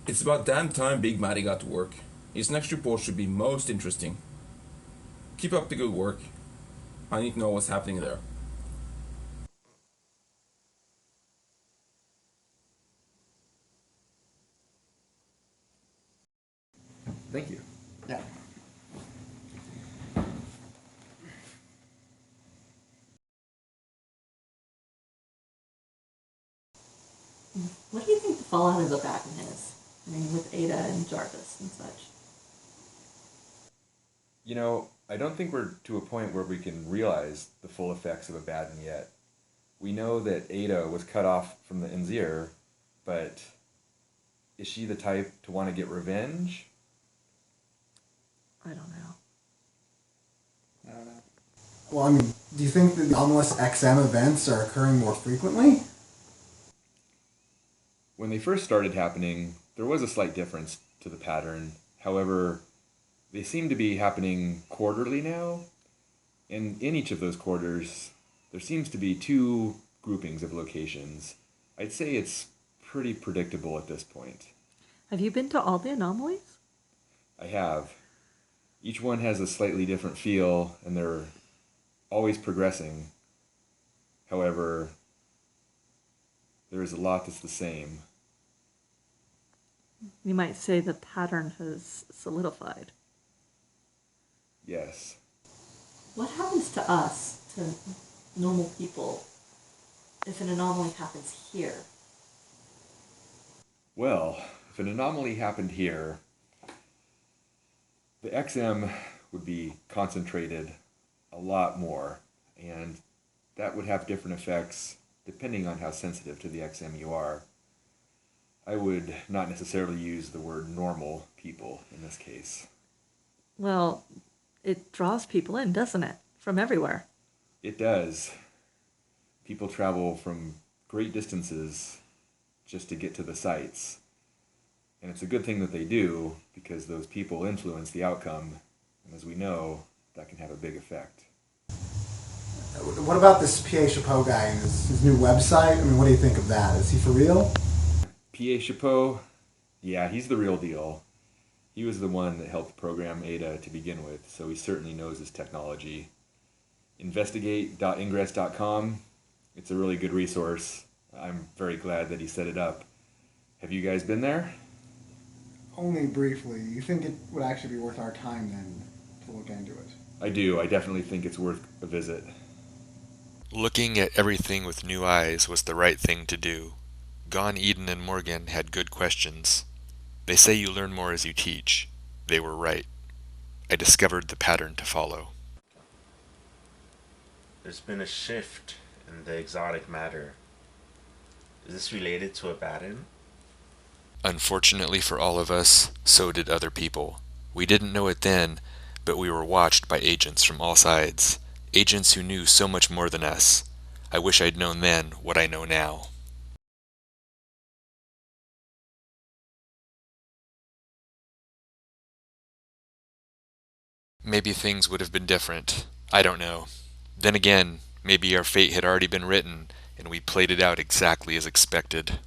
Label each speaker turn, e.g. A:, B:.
A: It's about damn time Big Matty got to work. His next report should be most interesting. Keep up the good work. I need to know what's happening there. Thank you.
B: Yeah.
C: What do you think the fallout of the Baton is? I mean, with Ada and Jarvis and such.
D: I don't think we're to a point where we can realize the full effects of Abaddon yet. We know that Ada was cut off from the Enzir, but is she the type to want to get revenge?
C: I don't know.
B: I don't know. Well, I mean, do you think that the anomalous XM events are occurring more frequently?
D: When they first started happening, there was a slight difference to the pattern. However, they seem to be happening quarterly now, and in each of those quarters, there seems to be two groupings of locations. I'd say it's pretty predictable at this point.
C: Have you been to all the anomalies?
D: I have. Each one has a slightly different feel, and they're always progressing. However, there is a lot that's the same.
C: You might say the pattern has solidified.
D: Yes.
C: What happens to us, to normal people, if an anomaly happens here?
D: Well, if an anomaly happened here, the XM would be concentrated a lot more, and that would have different effects depending on how sensitive to the XM you are. I would not necessarily use the word normal people in this case.
C: Well, it draws people in, doesn't it? From everywhere.
D: It does. People travel from great distances just to get to the sites. And it's a good thing that they do because those people influence the outcome. And as we know, that can have a big effect.
B: What about this P.A. Chapeau guy and his new website? I mean, what do you think of that? Is he for real?
D: P.A. Chapeau, yeah, he's the real deal. He was the one that helped program Ada to begin with, so he certainly knows his technology. Investigate.ingress.com, it's a really good resource. I'm very glad that he set it up. Have you guys been there?
B: Only briefly. You think it would actually be worth our time then to look into it?
D: I do. I definitely think it's worth a visit.
E: Looking at everything with new eyes was the right thing to do. Gon, Eden, and Morgan had good questions. They say you learn more as you teach. They were right. I discovered the pattern to follow.
F: There's been a shift in the exotic matter. Is this related to Abaddon?
E: Unfortunately for all of us, so did other people. We didn't know it then, but we were watched by agents from all sides. Agents who knew so much more than us. I wish I'd known then what I know now. Maybe things would have been different. I don't know. Then again, maybe our fate had already been written, and we played it out exactly as expected.